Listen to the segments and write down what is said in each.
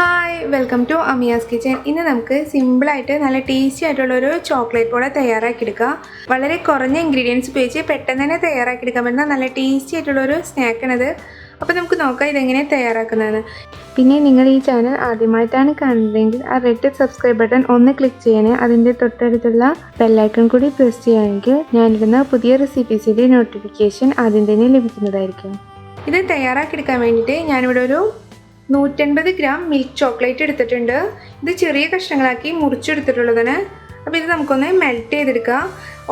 Hi welcome to Amiya's kitchen. ഇന്ന് നമുക്ക് സിമ്പിളായിട്ട് നല്ല ടേസ്റ്റി ആയിട്ടുള്ളൊരു ചോക്ലേറ്റ് പോള തയ്യാറാക്കിയെടുക്കാം. വളരെ കുറഞ്ഞ ഇൻഗ്രീഡിയൻസ് ഉപയോഗിച്ച് പെട്ടെന്ന് തന്നെ തയ്യാറാക്കിയെടുക്കാൻ പറ്റുന്ന നല്ല ടേസ്റ്റി ആയിട്ടുള്ളൊരു സ്നാക്കാണത്. അപ്പോൾ നമുക്ക് നോക്കാം ഇതെങ്ങനെ തയ്യാറാക്കുന്നതെന്ന്. പിന്നെ നിങ്ങൾ ഈ ചാനൽ ആദ്യമായിട്ടാണ് കാണുന്നതെങ്കിൽ ആ റെഡ് സബ്സ്ക്രൈബ് ബട്ടൺ ഒന്ന് ക്ലിക്ക് ചെയ്യണേ. അതിൻ്റെ തൊട്ടടുത്തുള്ള ബെല്ലൈക്കൺ കൂടി പ്രസ് ചെയ്യുകയാണെങ്കിൽ ഞാനിടുന്ന പുതിയ റെസിപ്പീസിൻ്റെ നോട്ടിഫിക്കേഷൻ ആദ്യം തന്നെ ലഭിക്കുന്നതായിരിക്കും. ഇത് തയ്യാറാക്കിയെടുക്കാൻ വേണ്ടിയിട്ട് ഞാനിവിടെ ഒരു 150 ഗ്രാം മിൽക്ക് ചോക്ലേറ്റ് എടുത്തിട്ടുണ്ട്. ഇത് ചെറിയ കഷ്ണങ്ങളാക്കി മുറിച്ചെടുത്തിട്ടുള്ളതാണ്. അപ്പോൾ ഇത് നമുക്കൊന്ന് മെൽറ്റ് ചെയ്തെടുക്കാം.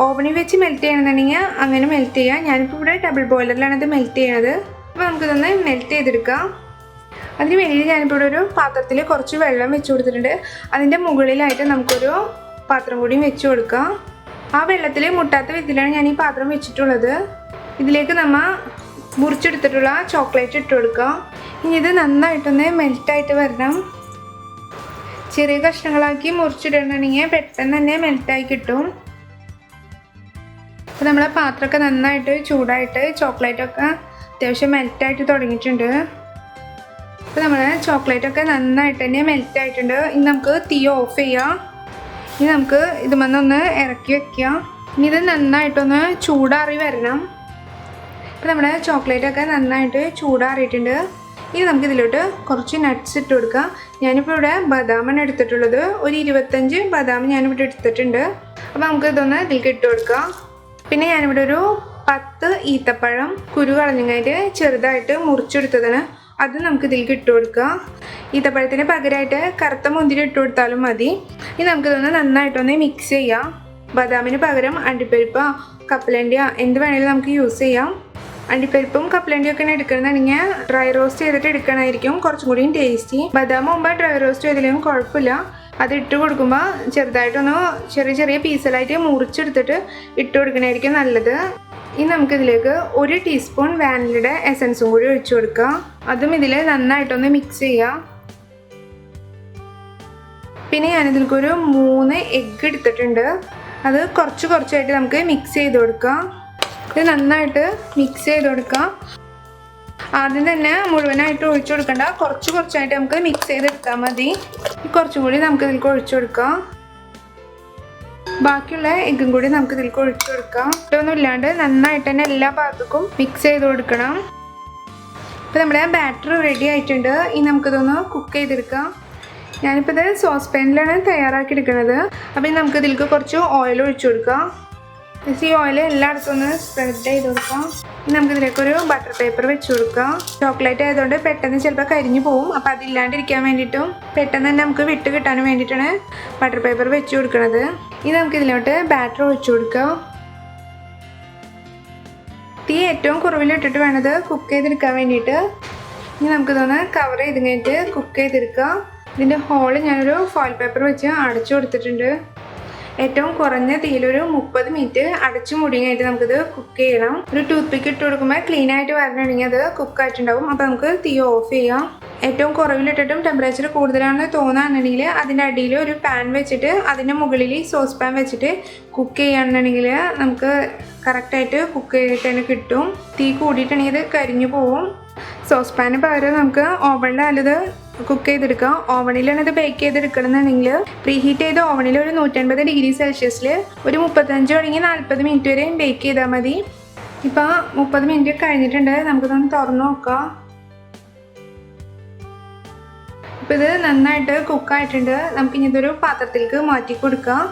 ഓവനിൽ വെച്ച് മെൽറ്റ് ചെയ്യണമെന്നുണ്ടെങ്കിൽ അങ്ങനെ മെൽറ്റ് ചെയ്യാം. ഞാനിപ്പോൾ ഇവിടെ ഡബിൾ ബോയിലറിലാണ് ഇത് മെൽറ്റ് ചെയ്യണത്. അപ്പോൾ നമുക്കിതൊന്ന് മെൽറ്റ് ചെയ്തെടുക്കാം. അതിന് വേണ്ടി ഞാനിപ്പോൾ ഇവിടെ ഒരു പാത്രത്തിൽ കുറച്ച് വെള്ളം വെച്ച് കൊടുത്തിട്ടുണ്ട്. അതിൻ്റെ മുകളിലായിട്ട് നമുക്കൊരു പാത്രം കൂടി വെച്ച് കൊടുക്കാം. ആ വെള്ളത്തിൽ മുട്ടാത്ത വിധത്തിലാണ് ഞാൻ ഈ പാത്രം വെച്ചിട്ടുള്ളത്. ഇതിലേക്ക് നമ്മൾ മുറിച്ചെടുത്തിട്ടുള്ള ചോക്ലേറ്റ് ഇട്ട് കൊടുക്കാം. ഇനി ഇത് നന്നായിട്ടൊന്ന് മെൽറ്റായിട്ട് വരണം. ചെറിയ കഷ്ണങ്ങളാക്കി മുറിച്ചിടണമെങ്കിൽ പെട്ടെന്ന് തന്നെ മെൽറ്റായി കിട്ടും. അപ്പോൾ നമ്മളെ പാത്രമൊക്കെ നന്നായിട്ട് ചൂടായിട്ട് ചോക്ലേറ്റൊക്കെ അത്യാവശ്യം മെൽറ്റായിട്ട് തുടങ്ങിയിട്ടുണ്ട്. അപ്പോൾ നമ്മൾ ചോക്ലേറ്റൊക്കെ നന്നായിട്ട് തന്നെ മെൽറ്റായിട്ടുണ്ട്. ഇനി നമുക്ക് തീ ഓഫ് ചെയ്യാം. ഇനി നമുക്ക് ഇതുമെന്നൊന്ന് ഇറക്കി വയ്ക്കാം. ഇനി ഇത് നന്നായിട്ടൊന്ന് ചൂടാറി വരണം. അപ്പോൾ നമ്മുടെ ചോക്ലേറ്റൊക്കെ നന്നായിട്ട് ചൂടാറിയിട്ടുണ്ട്. ഇനി നമുക്കിതിലോട്ട് കുറച്ച് നട്ട്സ് ഇട്ട് കൊടുക്കാം. ഞാനിപ്പോൾ ഇവിടെ ബദാമാണ് എടുത്തിട്ടുള്ളത്. ഒരു 25 ബദാം ഞാനിവിടെ എടുത്തിട്ടുണ്ട്. അപ്പോൾ നമുക്കിതൊന്ന് ഇതിലേക്ക് ഇട്ട് കൊടുക്കാം. പിന്നെ ഞാനിവിടെ ഒരു 10 ഈത്തപ്പഴം കുരു കളഞ്ഞങ്ങായിട്ട് ചെറുതായിട്ട് മുറിച്ചെടുത്തതാണ്. അത് നമുക്ക് ഇതിലേക്ക് ഇട്ട് കൊടുക്കാം. ഈത്തപ്പഴത്തിന് പകരമായിട്ട് കറുത്ത മുന്തിരി ഇട്ട് കൊടുത്താലും മതി. ഇനി നമുക്കിതൊന്ന് നന്നായിട്ടൊന്ന് മിക്സ് ചെയ്യാം. ബദാമിന് പകരം അണ്ടിപ്പരിപ്പോ കപ്പലണ്ടിയോ എന്ത് വേണമെങ്കിലും നമുക്ക് യൂസ് ചെയ്യാം. അണ്ടിപ്പരിപ്പും കപ്പലണ്ടിയും ഒക്കെ എടുക്കണമെന്നുണ്ടെങ്കിൽ ഡ്രൈ റോസ്റ്റ് ചെയ്തിട്ട് എടുക്കണമായിരിക്കും കുറച്ചും കൂടിയും ടേസ്റ്റി. ബദാം മുമ്പ് ഡ്രൈ റോസ്റ്റ് ചെയ്തില്ലെങ്കിലും കുഴപ്പമില്ല. അത് ഇട്ട് കൊടുക്കുമ്പോൾ ചെറുതായിട്ടൊന്ന് ചെറിയ ചെറിയ പീസലായിട്ട് മുറിച്ചെടുത്തിട്ട് ഇട്ട് കൊടുക്കണമായിരിക്കും നല്ലത്. ഇനി നമുക്കിതിലേക്ക് 1 ടീസ്പൂൺ വാനിലയുടെ എസൻസും കൂടി ഒഴിച്ചു കൊടുക്കാം. അതും ഇതിൽ നന്നായിട്ടൊന്ന് മിക്സ് ചെയ്യാം. പിന്നെ ഞാനിതിലേക്ക് ഒരു 3 എഗ്ഗ് എടുത്തിട്ടുണ്ട്. അത് കുറച്ചായിട്ട് നമുക്ക് മിക്സ് ചെയ്ത് കൊടുക്കാം. ഇത് നന്നായിട്ട് മിക്സ് ചെയ്ത് കൊടുക്കാം. ആദ്യം തന്നെ മുഴുവനായിട്ട് ഒഴിച്ചു കൊടുക്കണ്ട, കുറച്ചായിട്ട് നമുക്ക് മിക്സ് ചെയ്തെടുത്താൽ മതി. കുറച്ചും കൂടി നമുക്ക് ഇതിലേക്ക് ഒഴിച്ചു കൊടുക്കാം. ബാക്കിയുള്ള എഗ്ഗും കൂടി നമുക്ക് ഇതിലേക്ക് ഒഴിച്ചു കൊടുക്കാം. ഇതൊന്നും ഇല്ലാണ്ട് നന്നായിട്ട് തന്നെ എല്ലാ ഭാഗത്തേക്കും മിക്സ് ചെയ്ത് കൊടുക്കണം. ഇപ്പോൾ നമ്മുടെ ബാറ്റർ റെഡി ആയിട്ടുണ്ട്. ഇനി നമുക്കിതൊന്ന് കുക്ക് ചെയ്തെടുക്കാം. ഞാനിപ്പോൾ ഇത് സോസ് പാനിലാണ് തയ്യാറാക്കി എടുക്കുന്നത്. അപ്പോൾ നമുക്ക് ഇതിലേക്ക് കുറച്ച് ഓയിൽ ഒഴിച്ചു കൊടുക്കാം. ഈ ഓയിൽ എല്ലായിടത്തും ഒന്ന് സ്പ്രെഡ് ചെയ്ത് കൊടുക്കാം. ഇനി നമുക്കിതിലേക്കൊരു ബട്ടർ പേപ്പർ വെച്ച് കൊടുക്കാം. ചോക്ലേറ്റ് ആയതുകൊണ്ട് പെട്ടെന്ന് ചിലപ്പോൾ കരിഞ്ഞു പോകും. അപ്പോൾ അതില്ലാണ്ടിരിക്കാൻ വേണ്ടിയിട്ടും പെട്ടെന്ന് തന്നെ നമുക്ക് വിട്ട് കിട്ടാനും വേണ്ടിയിട്ടാണ് ബട്ടർ പേപ്പർ വെച്ച് കൊടുക്കുന്നത്. ഇനി നമുക്കിതിലോട്ട് ബാറ്റർ ഒഴിച്ചു കൊടുക്കാം. തീ ഏറ്റവും കുറവിലിട്ടിട്ട് വേണത് കുക്ക് ചെയ്തെടുക്കാൻ വേണ്ടിയിട്ട്. ഇനി നമുക്കിതൊന്ന് കവർ ചെയ്ത് കഴിഞ്ഞിട്ട് കുക്ക് ചെയ്തെടുക്കാം. ഇതിൻ്റെ ഹോള് ഞാനൊരു ഫോയിൽ പേപ്പർ വെച്ച് അടച്ചു കൊടുത്തിട്ടുണ്ട്. ഏറ്റവും കുറഞ്ഞ തീയിലൊരു 30 മിനിറ്റ് അടച്ചു മുടിയായിട്ട് നമുക്കിത് കുക്ക് ചെയ്യണം. ഒരു ടൂത്ത് പിക്ക് ഇട്ട് കൊടുക്കുമ്പോൾ ക്ലീൻ ആയിട്ട് വരണമെങ്കിൽ അത് കുക്കായിട്ടുണ്ടാവും. അപ്പോൾ നമുക്ക് തീ ഓഫ് ചെയ്യാം. ഏറ്റവും കുറവിലിട്ടിട്ടും ടെമ്പറേച്ചർ കൂടുതലാണെന്ന് തോന്നുകയാണെന്നുണ്ടെങ്കിൽ അതിൻ്റെ അടിയിൽ ഒരു പാൻ വെച്ചിട്ട് അതിൻ്റെ മുകളിൽ സോസ് പാൻ വെച്ചിട്ട് കുക്ക് ചെയ്യുകയാണെന്നുണ്ടെങ്കിൽ നമുക്ക് കറക്റ്റായിട്ട് കുക്ക് ചെയ്തിട്ട് തന്നെ കിട്ടും. തീ കൂടിയിട്ടുണ്ടെങ്കിൽ ഇത് കരിഞ്ഞു പോവും. സോസ് പാന് പകരം നമുക്ക് ഓവനിൽ ഇത് കുക്ക് ചെയ്തെടുക്കാം. ഓവനിലാണ് ഇത് ബേക്ക് ചെയ്തെടുക്കണമെന്നുണ്ടെങ്കിൽ പ്രീ ഹീറ്റ് ചെയ്ത ഓവനിൽ ഒരു 150 ഡിഗ്രി സെൽഷ്യസിൽ ഒരു 35 തുടങ്ങി 40 മിനിറ്റ് വരെ ബേക്ക് ചെയ്താൽ മതി. ഇപ്പോൾ 30 മിനിറ്റ് കഴിഞ്ഞിട്ടുണ്ട്. നമുക്കിതൊന്ന് തുറന്നു നോക്കാം. ഇപ്പോൾ ഇത് നന്നായിട്ട് കുക്കായിട്ടുണ്ട്. നമുക്കിനി ഇതൊരു പാത്രത്തിലേക്ക് മാറ്റി കൊടുക്കാം.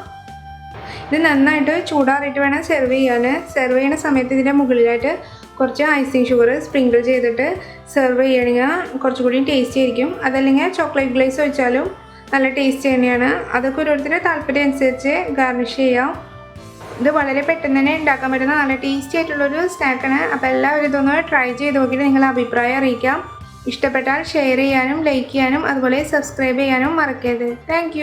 ഇത് നന്നായിട്ട് ചൂടാറിയിട്ട് വേണം സെർവ് ചെയ്യാൻ. സെർവ് ചെയ്യുന്ന സമയത്ത് ഇതിൻ്റെ മുകളിലായിട്ട് കുറച്ച് ഐസിങ് ഷുഗർ സ്പ്രിങ്കിൾ ചെയ്തിട്ട് സെർവ് ചെയ്യുകയാണെങ്കിൽ കുറച്ചുകൂടി ടേസ്റ്റി ആയിരിക്കും. അതല്ലെങ്കിൽ ചോക്ലേറ്റ് ഗ്ലേസ് ഒഴിച്ചാലും നല്ല ടേസ്റ്റി തന്നെയാണ്. അതൊക്കെ ഓരോരുത്തരുടെ താല്പര്യം അനുസരിച്ച് ഗാർണിഷ് ചെയ്യാം. ഇത് വളരെ പെട്ടെന്ന് തന്നെ ഉണ്ടാക്കാൻ പറ്റുന്ന നല്ല ടേസ്റ്റി ആയിട്ടുള്ളൊരു സ്നാക്കാണ്. അപ്പോൾ എല്ലാവരും ഇതൊന്ന് ട്രൈ ചെയ്ത് നോക്കിയിട്ട് നിങ്ങളുടെ അഭിപ്രായം അറിയിക്കാം. ഇഷ്ടപ്പെട്ടാൽ ഷെയർ ചെയ്യാനും ലൈക്ക് ചെയ്യാനും അതുപോലെ സബ്സ്ക്രൈബ് ചെയ്യാനും മറക്കരുത്. താങ്ക്